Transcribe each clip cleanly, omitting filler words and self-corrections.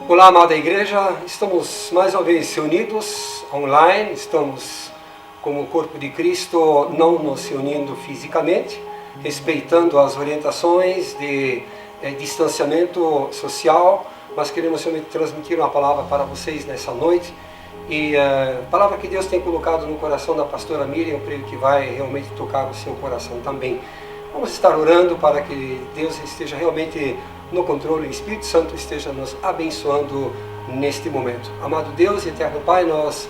Olá, amada igreja, estamos mais uma vez reunidos online, estamos como o corpo de Cristo, não nos reunindo fisicamente, respeitando as orientações de distanciamento social, mas queremos realmente transmitir uma palavra para vocês nessa noite. E a palavra que Deus tem colocado no coração da pastora Miriam, eu creio que vai realmente tocar o seu coração também. Vamos estar orando para que Deus esteja realmente no controle, o Espírito Santo esteja nos abençoando neste momento. Amado Deus e eterno Pai, nós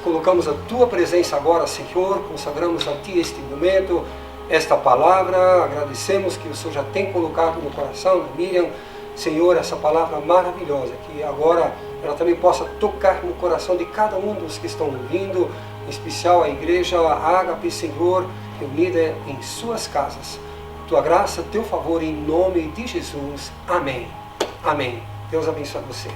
colocamos a Tua presença agora, Senhor, consagramos a Ti este momento, esta palavra, agradecemos que o Senhor já tem colocado no coração da Miriam, Senhor, essa palavra maravilhosa, que agora ela também possa tocar no coração de cada um dos que estão ouvindo, em especial a igreja Ágape, Senhor, reunida em suas casas. Tua graça, teu favor, em nome de Jesus. Amém. Amém. Deus abençoe você.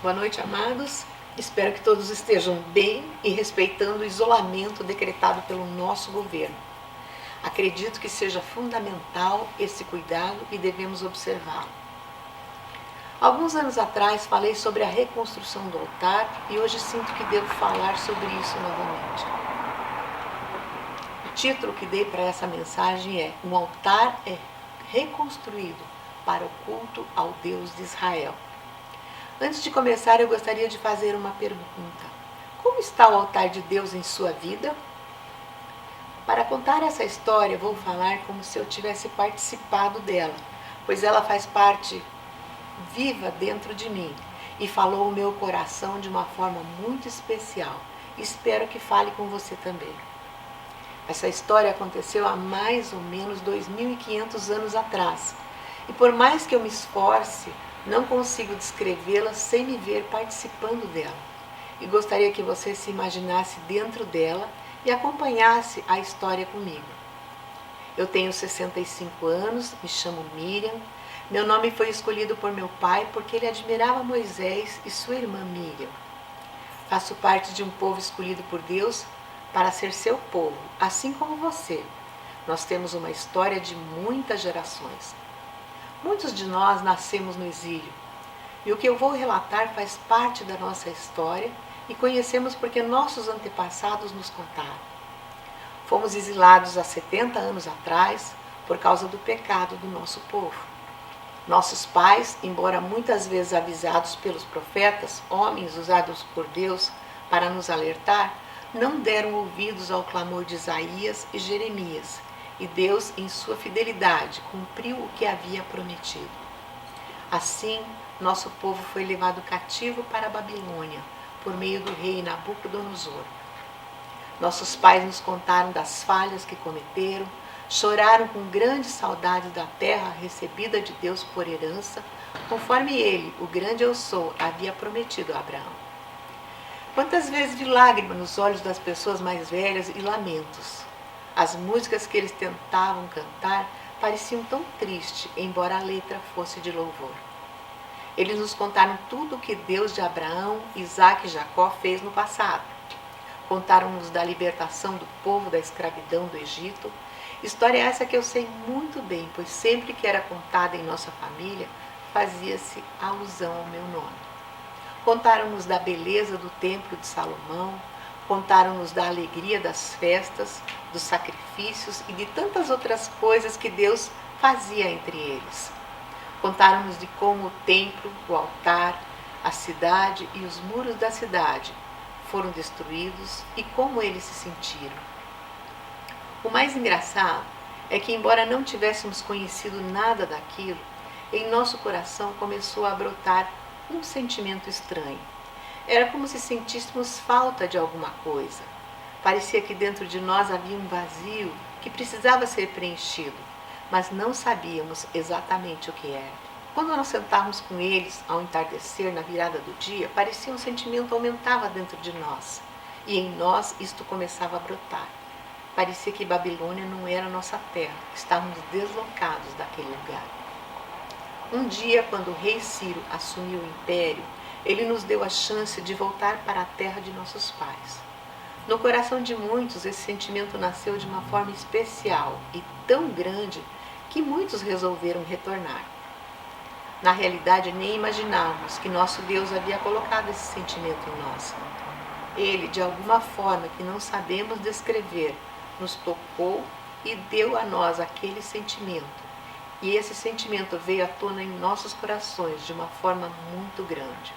Boa noite, amados. Espero que todos estejam bem e respeitando o isolamento decretado pelo nosso governo. Acredito que seja fundamental esse cuidado e devemos observá-lo. Alguns anos atrás falei sobre a reconstrução do altar e hoje sinto que devo falar sobre isso novamente. O título que dei para essa mensagem é: um altar é reconstruído para o culto ao Deus de Israel. Antes de começar, eu gostaria de fazer uma pergunta. Como está o altar de Deus em sua vida? Para contar essa história, vou falar como se eu tivesse participado dela, pois ela faz parte viva dentro de mim e falou o meu coração de uma forma muito especial. Espero que fale com você também. Essa história aconteceu há mais ou menos 2.500 anos atrás. E por mais que eu me esforce, não consigo descrevê-la sem me ver participando dela. E gostaria que você se imaginasse dentro dela e acompanhasse a história comigo. Eu tenho 65 anos, me chamo Miriam. Meu nome foi escolhido por meu pai porque ele admirava Moisés e sua irmã Miriam. Faço parte de um povo escolhido por Deus para ser seu povo, assim como você. Nós temos uma história de muitas gerações. Muitos de nós nascemos no exílio, e o que eu vou relatar faz parte da nossa história e conhecemos porque nossos antepassados nos contaram. Fomos exilados há 70 anos atrás por causa do pecado do nosso povo. Nossos pais, embora muitas vezes avisados pelos profetas, homens usados por Deus para nos alertar, não deram ouvidos ao clamor de Isaías e Jeremias, e Deus, em sua fidelidade, cumpriu o que havia prometido. Assim, nosso povo foi levado cativo para a Babilônia, por meio do rei Nabucodonosor. Nossos pais nos contaram das falhas que cometeram, choraram com grande saudade da terra recebida de Deus por herança, conforme ele, o grande eu sou, havia prometido a Abraão. Quantas vezes vi lágrimas nos olhos das pessoas mais velhas e lamentos. As músicas que eles tentavam cantar pareciam tão tristes, embora a letra fosse de louvor. Eles nos contaram tudo o que Deus de Abraão, Isaque e Jacó fez no passado. Contaram-nos da libertação do povo da escravidão do Egito. História essa que eu sei muito bem, pois sempre que era contada em nossa família, fazia-se alusão ao meu nome. Contaram-nos da beleza do templo de Salomão, contaram-nos da alegria das festas, dos sacrifícios e de tantas outras coisas que Deus fazia entre eles. Contaram-nos de como o templo, o altar, a cidade e os muros da cidade foram destruídos e como eles se sentiram. O mais engraçado é que, embora não tivéssemos conhecido nada daquilo, em nosso coração começou a brotar um sentimento estranho. Era como se sentíssemos falta de alguma coisa. Parecia que dentro de nós havia um vazio que precisava ser preenchido, mas não sabíamos exatamente o que era. Quando nós sentávamos com eles ao entardecer na virada do dia, parecia um sentimento aumentava dentro de nós, e em nós isto começava a brotar. Parecia que Babilônia não era nossa terra, estávamos deslocados daquele lugar. Um dia, quando o rei Ciro assumiu o império, ele nos deu a chance de voltar para a terra de nossos pais. No coração de muitos, esse sentimento nasceu de uma forma especial e tão grande que muitos resolveram retornar. Na realidade, nem imaginávamos que nosso Deus havia colocado esse sentimento em nós. Ele, de alguma forma que não sabemos descrever, nos tocou e deu a nós aquele sentimento. E esse sentimento veio à tona em nossos corações de uma forma muito grande.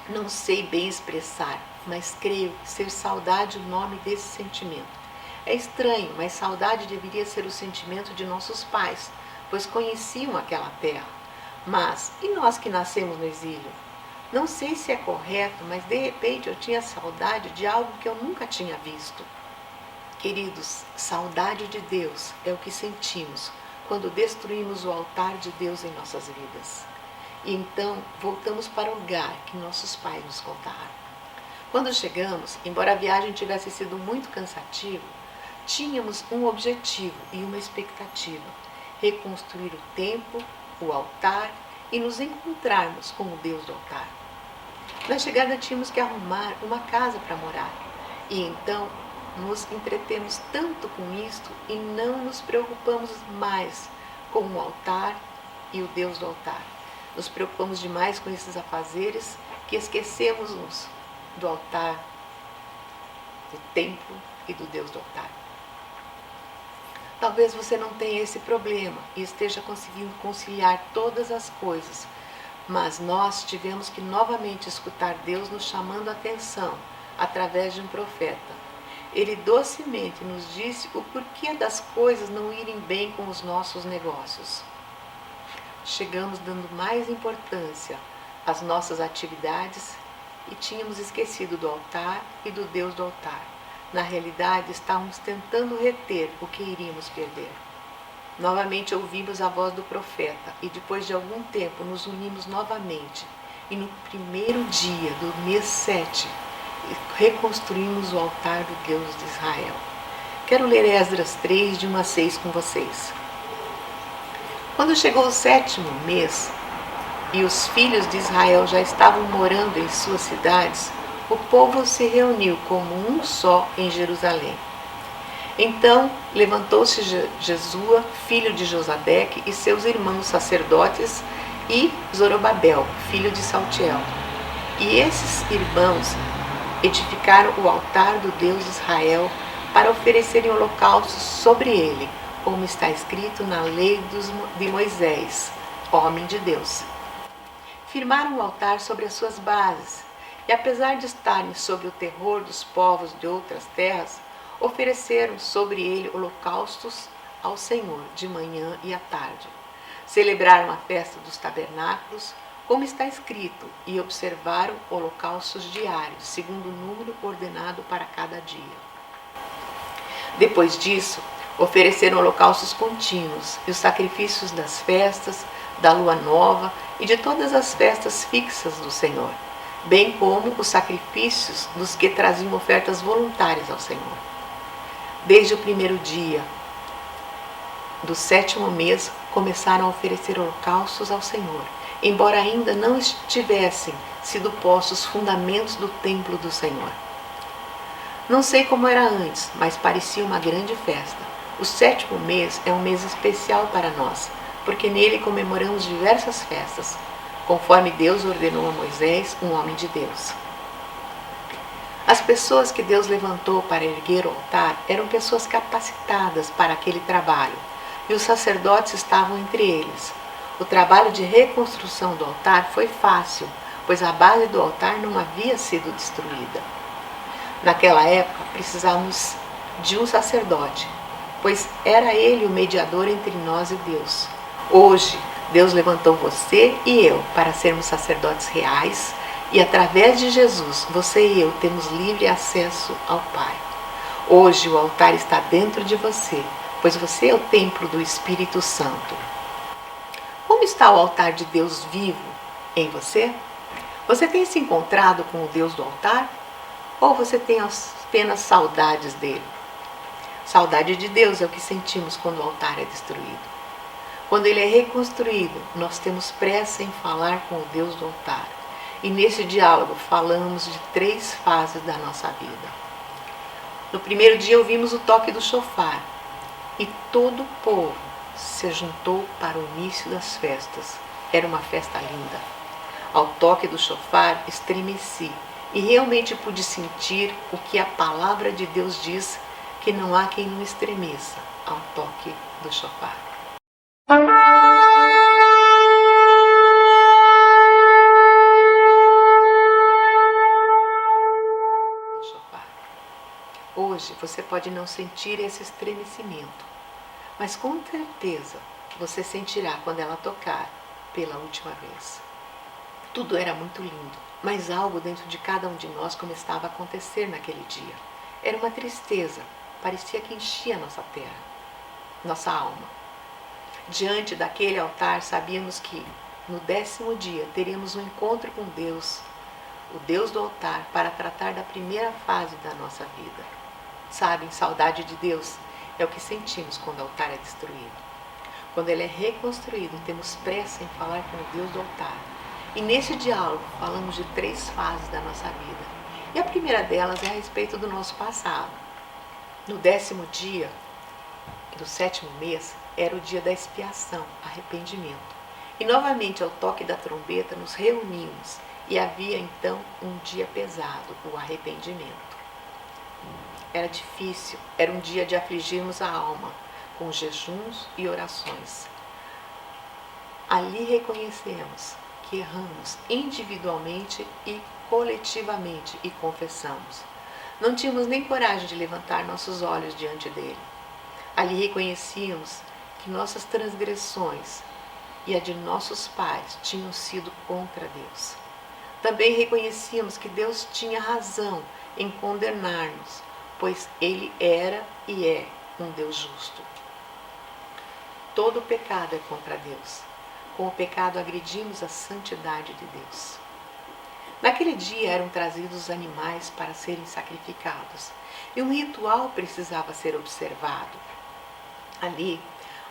Não sei bem expressar, mas creio ser saudade o nome desse sentimento. É estranho, mas saudade deveria ser o sentimento de nossos pais, pois conheciam aquela terra. Mas, e nós que nascemos no exílio? Não sei se é correto, mas de repente eu tinha saudade de algo que eu nunca tinha visto. Queridos, saudade de Deus é o que sentimos quando destruímos o altar de Deus em nossas vidas. E então voltamos para o lugar que nossos pais nos contaram. Quando chegamos, embora a viagem tivesse sido muito cansativa, tínhamos um objetivo e uma expectativa: reconstruir o templo, o altar e nos encontrarmos com o Deus do altar. Na chegada tínhamos que arrumar uma casa para morar. E então nos entretemos tanto com isto e não nos preocupamos mais com o altar e o Deus do altar. Nos preocupamos demais com esses afazeres que esquecemos-nos do altar, do templo e do Deus do altar. Talvez você não tenha esse problema e esteja conseguindo conciliar todas as coisas, mas nós tivemos que novamente escutar Deus nos chamando a atenção através de um profeta. Ele docemente nos disse o porquê das coisas não irem bem com os nossos negócios. Chegamos dando mais importância às nossas atividades e tínhamos esquecido do altar e do Deus do altar. Na realidade, estávamos tentando reter o que iríamos perder. Novamente ouvimos a voz do profeta e depois de algum tempo nos unimos novamente. E no primeiro dia do mês 7, reconstruímos o altar do Deus de Israel. Quero ler Esdras 3, de 1 a 6 com vocês. Quando chegou o 7º mês e os filhos de Israel já estavam morando em suas cidades, o povo se reuniu como um só em Jerusalém. Então levantou-se Jesua, filho de Josadeque, e seus irmãos sacerdotes, e Zorobabel, filho de Saltiel. E esses irmãos edificaram o altar do Deus de Israel para oferecerem holocaustos sobre ele, como está escrito na lei de Moisés, homem de Deus. Firmaram o altar sobre as suas bases, e apesar de estarem sob o terror dos povos de outras terras, ofereceram sobre ele holocaustos ao Senhor de manhã e à tarde. Celebraram a festa dos tabernáculos, como está escrito, e observaram holocaustos diários, segundo o número ordenado para cada dia. Depois disso, ofereceram holocaustos contínuos e os sacrifícios das festas, da lua nova e de todas as festas fixas do Senhor, bem como os sacrifícios dos que traziam ofertas voluntárias ao Senhor. Desde o primeiro dia do 7º mês, começaram a oferecer holocaustos ao Senhor, embora ainda não tivessem sido postos os fundamentos do templo do Senhor. Não sei como era antes, mas parecia uma grande festa. O 7º mês é um mês especial para nós, porque nele comemoramos diversas festas, conforme Deus ordenou a Moisés, um homem de Deus. As pessoas que Deus levantou para erguer o altar eram pessoas capacitadas para aquele trabalho, e os sacerdotes estavam entre eles. O trabalho de reconstrução do altar foi fácil, pois a base do altar não havia sido destruída. Naquela época, precisávamos de um sacerdote, pois era ele o mediador entre nós e Deus. Hoje, Deus levantou você e eu para sermos sacerdotes reais, e através de Jesus, você e eu temos livre acesso ao Pai. Hoje o altar está dentro de você, pois você é o templo do Espírito Santo. Como está o altar de Deus vivo em você? Você tem se encontrado com o Deus do altar? Ou você tem apenas saudades dele? Saudade de Deus é o que sentimos quando o altar é destruído. Quando ele é reconstruído, nós temos pressa em falar com o Deus do altar. E nesse diálogo falamos de 3 fases da nossa vida. No primeiro dia ouvimos o toque do chofar e todo o povo se juntou para o início das festas. Era uma festa linda. Ao toque do chofar, estremeci e realmente pude sentir o que a palavra de Deus diz, que não há quem não estremeça ao toque do chofar. Hoje você pode não sentir esse estremecimento, mas com certeza você sentirá quando ela tocar pela última vez. Tudo era muito lindo, mas algo dentro de cada um de nós começava a acontecer naquele dia. Era uma tristeza, parecia que enchia nossa terra, nossa alma. Diante daquele altar, sabíamos que no 10º dia teríamos um encontro com Deus, o Deus do altar, para tratar da primeira fase da nossa vida. Sabem, saudade de Deus é o que sentimos quando o altar é destruído. Quando ele é reconstruído, temos pressa em falar com o Deus do altar. E nesse diálogo falamos de 3 fases da nossa vida. E a primeira delas é a respeito do nosso passado. No 10º dia do 7º mês era o dia da expiação, arrependimento. E novamente ao toque da trombeta nos reunimos e havia então um dia pesado, o arrependimento. Era difícil, era um dia de afligirmos a alma, com jejuns e orações. Ali reconhecemos que erramos individualmente e coletivamente e confessamos. Não tínhamos nem coragem de levantar nossos olhos diante dele. Ali reconhecíamos que nossas transgressões e a de nossos pais tinham sido contra Deus. Também reconhecíamos que Deus tinha razão em condenar-nos, pois ele era e é um Deus justo. Todo pecado é contra Deus. Com o pecado agredimos a santidade de Deus. Naquele dia eram trazidos os animais para serem sacrificados e um ritual precisava ser observado. Ali,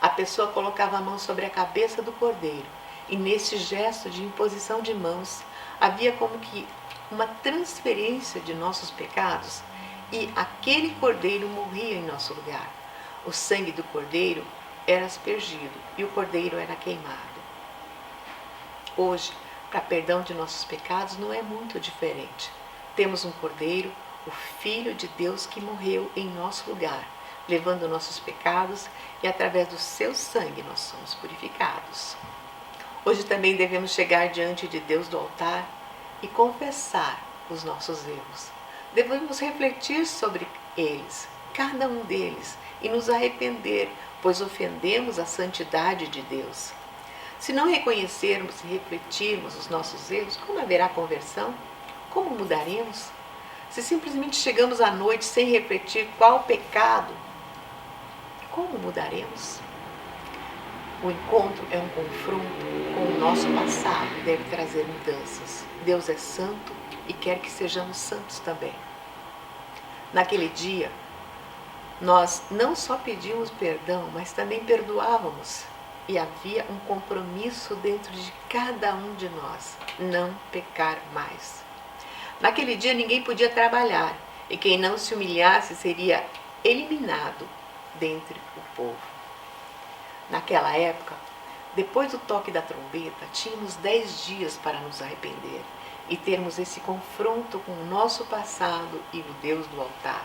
a pessoa colocava a mão sobre a cabeça do cordeiro e nesse gesto de imposição de mãos havia como que uma transferência de nossos pecados e aquele cordeiro morria em nosso lugar. O sangue do cordeiro era aspergido e o cordeiro era queimado. Hoje, para perdão de nossos pecados, não é muito diferente. Temos um cordeiro, o Filho de Deus, que morreu em nosso lugar, levando nossos pecados e através do seu sangue nós somos purificados. Hoje também devemos chegar diante de Deus do altar e confessar os nossos erros. Devemos refletir sobre eles, cada um deles, e nos arrepender, pois ofendemos a santidade de Deus. Se não reconhecermos e refletirmos os nossos erros, como haverá conversão? Como mudaremos? Se simplesmente chegamos à noite sem refletir qual pecado, como mudaremos? O encontro é um confronto com o nosso passado, deve trazer mudanças. Deus é santo e quer que sejamos santos também. Naquele dia, nós não só pedimos perdão, mas também perdoávamos. E havia um compromisso dentro de cada um de nós, não pecar mais. Naquele dia ninguém podia trabalhar, e quem não se humilhasse seria eliminado dentre o povo. Naquela época, depois do toque da trombeta, tínhamos 10 dias para nos arrepender e termos esse confronto com o nosso passado e o Deus do altar.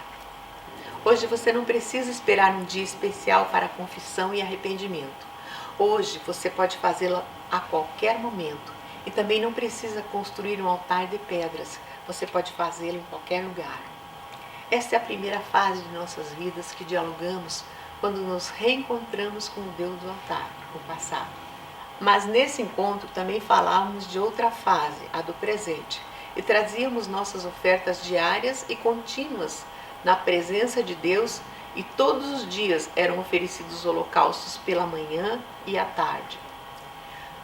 Hoje você não precisa esperar um dia especial para confissão e arrependimento. Hoje você pode fazê-la a qualquer momento e também não precisa construir um altar de pedras, você pode fazê-lo em qualquer lugar. Esta é a primeira fase de nossas vidas que dialogamos quando nos reencontramos com o Deus do altar, o passado. Mas nesse encontro também falávamos de outra fase, a do presente, e trazíamos nossas ofertas diárias e contínuas na presença de Deus. E todos os dias eram oferecidos holocaustos pela manhã e à tarde.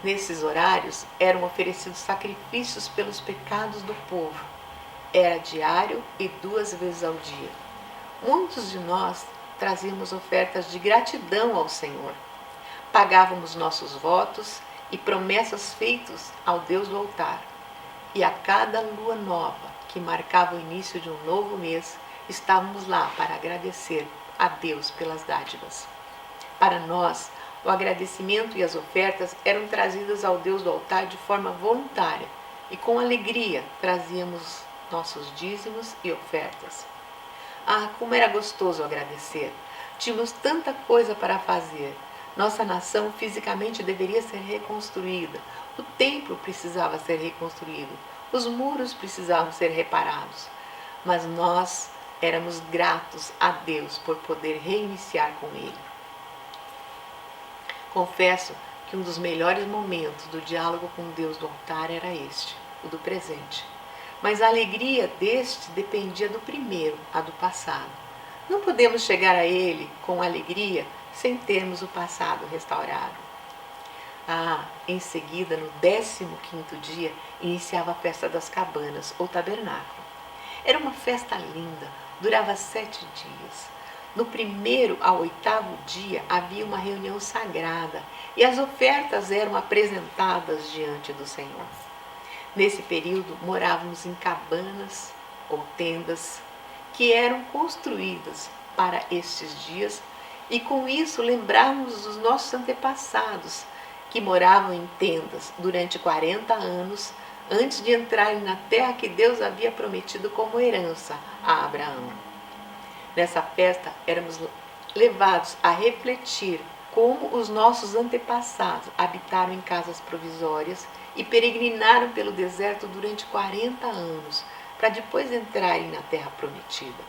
Nesses horários eram oferecidos sacrifícios pelos pecados do povo. Era diário e 2 vezes ao dia. Muitos de nós trazíamos ofertas de gratidão ao Senhor. Pagávamos nossos votos e promessas feitas ao Deus do altar. E a cada lua nova, que marcava o início de um novo mês, estávamos lá para agradecer a Deus pelas dádivas. Para nós, O agradecimento e as ofertas eram trazidas ao Deus do altar de forma voluntária e com alegria trazíamos nossos dízimos e ofertas. Ah, como era gostoso agradecer! Tínhamos tanta coisa para fazer. Nossa nação fisicamente deveria ser reconstruída. O templo precisava ser reconstruído. Os muros precisavam ser reparados. Mas nós éramos gratos a Deus por poder reiniciar com Ele. Confesso que um dos melhores momentos do diálogo com Deus do altar era este, o do presente. Mas a alegria deste dependia do primeiro, a do passado. Não podemos chegar a Ele com alegria sem termos o passado restaurado. Em seguida, no 15º dia, iniciava a festa das cabanas, ou tabernáculo. Era uma festa linda, durava 7 dias. No 1º ao 8º dia havia uma reunião sagrada e as ofertas eram apresentadas diante do Senhor. Nesse período, morávamos em cabanas ou tendas que eram construídas para estes dias e com isso lembrávamos dos nossos antepassados que moravam em tendas durante 40 anos antes de entrarem na terra que Deus havia prometido como herança a Abraão. Nessa festa, éramos levados a refletir como os nossos antepassados habitaram em casas provisórias e peregrinaram pelo deserto durante 40 anos, para depois entrarem na terra prometida.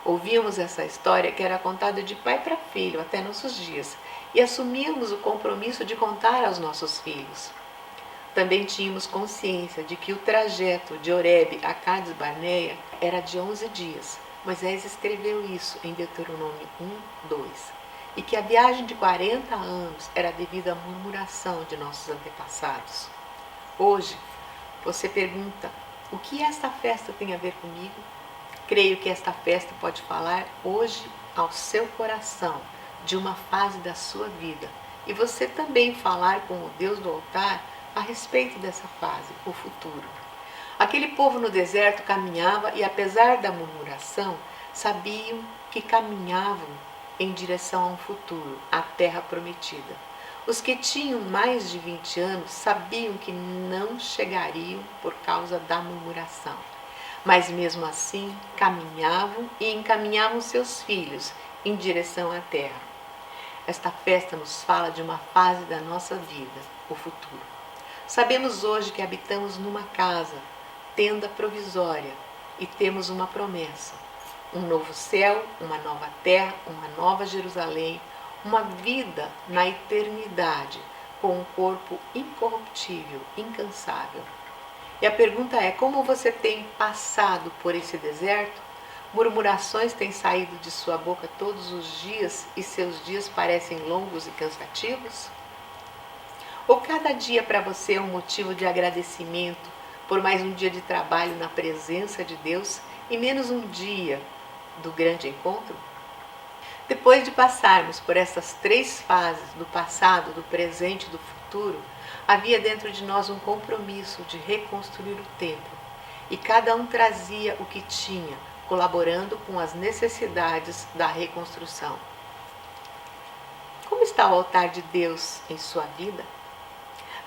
Ouvíamos essa história que era contada de pai para filho até nossos dias e assumíamos o compromisso de contar aos nossos filhos. Também tínhamos consciência de que o trajeto de Horebe a Cades Barneia era de 11 dias. Moisés escreveu isso em Deuteronômio 1:2, e que a viagem de 40 anos era devido à murmuração de nossos antepassados. Hoje, você pergunta, o que esta festa tem a ver comigo? Creio que esta festa pode falar hoje ao seu coração de uma fase da sua vida, e você também falar com o Deus do altar a respeito dessa fase, o futuro. Aquele povo no deserto caminhava e, apesar da murmuração, sabiam que caminhavam em direção a um futuro, a terra prometida. Os que tinham mais de 20 anos sabiam que não chegariam por causa da murmuração. Mas mesmo assim, caminhavam e encaminhavam seus filhos em direção à terra. Esta festa nos fala de uma fase da nossa vida, o futuro. Sabemos hoje que habitamos numa casa, tenda provisória, e temos uma promessa: um novo céu, uma nova terra, uma nova Jerusalém, uma vida na eternidade, com um corpo incorruptível, incansável. E a pergunta é: como você tem passado por esse deserto? Murmurações têm saído de sua boca todos os dias e seus dias parecem longos e cansativos? Ou cada dia para você é um motivo de agradecimento por mais um dia de trabalho na presença de Deus e menos um dia do grande encontro? Depois de passarmos por essas 3 fases do passado, do presente e do futuro, havia dentro de nós um compromisso de reconstruir o templo, e cada um trazia o que tinha, colaborando com as necessidades da reconstrução. Como está o altar de Deus em sua vida?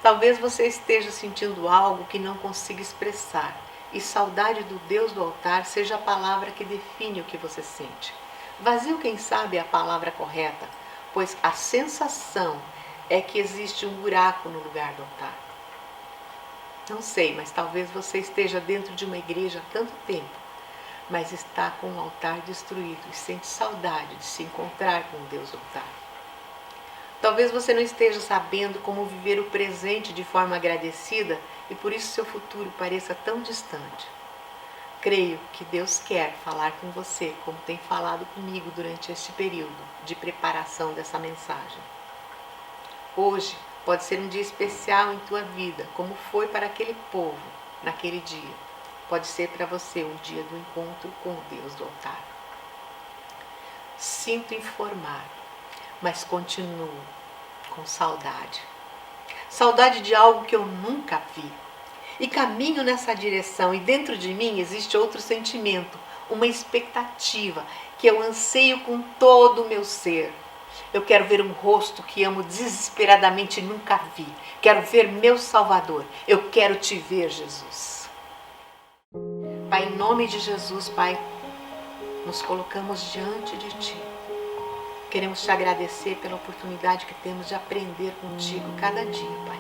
Talvez você esteja sentindo algo que não consiga expressar, e saudade do Deus do altar seja a palavra que define o que você sente. Vazio, quem sabe, é a palavra correta, pois a sensação é que existe um buraco no lugar do altar. Não sei, mas talvez você esteja dentro de uma igreja há tanto tempo, mas está com o altar destruído e sente saudade de se encontrar com o Deus do altar. Talvez você não esteja sabendo como viver o presente de forma agradecida e por isso seu futuro pareça tão distante. Creio que Deus quer falar com você como tem falado comigo durante este período de preparação dessa mensagem. Hoje pode ser um dia especial em tua vida, como foi para aquele povo naquele dia. Pode ser para você um dia do encontro com o Deus do altar. Sinto informar, mas continuo com saudade. Saudade de algo que eu nunca vi. E caminho nessa direção, e dentro de mim existe outro sentimento, uma expectativa que eu anseio com todo o meu ser. Eu quero ver um rosto que amo desesperadamente e nunca vi. Quero ver meu Salvador. Eu quero te ver, Jesus. Pai, em nome de Jesus, Pai, nos colocamos diante de Ti. Queremos Te agradecer pela oportunidade que temos de aprender contigo cada dia, Pai.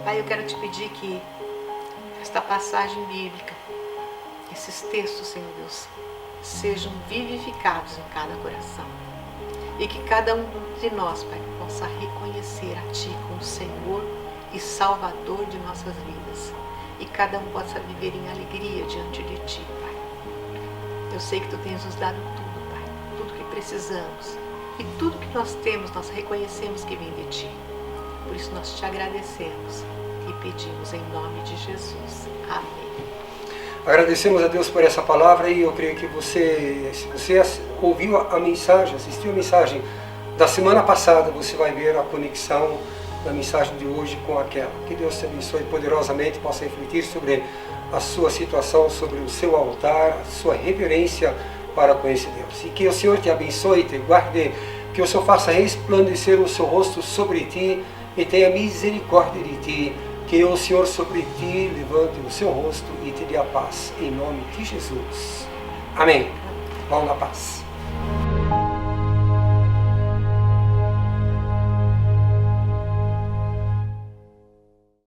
Pai, eu quero Te pedir que esta passagem bíblica, esses textos, Senhor Deus, sejam vivificados em cada coração. E que cada um de nós, Pai, possa reconhecer a Ti como Senhor e Salvador de nossas vidas. E cada um possa viver em alegria diante de Ti, Pai. Eu sei que Tu tens nos dado tudo, Pai, tudo que precisamos. E tudo que nós temos, nós reconhecemos que vem de Ti. Por isso nós Te agradecemos e pedimos em nome de Jesus. Amém. Agradecemos a Deus por essa palavra e eu creio que se você ouviu a mensagem, assistiu a mensagem da semana passada, você vai ver a conexão da mensagem de hoje com aquela. Que Deus te abençoe poderosamente, possa refletir sobre a sua situação, sobre o seu altar, a sua reverência para com esse Deus. E que o Senhor te abençoe, te guarde, que o Senhor faça resplandecer o seu rosto sobre ti e tenha misericórdia de ti. Que o Senhor sobre ti levante o seu rosto e te dê a paz, em nome de Jesus. Amém. Vão na paz.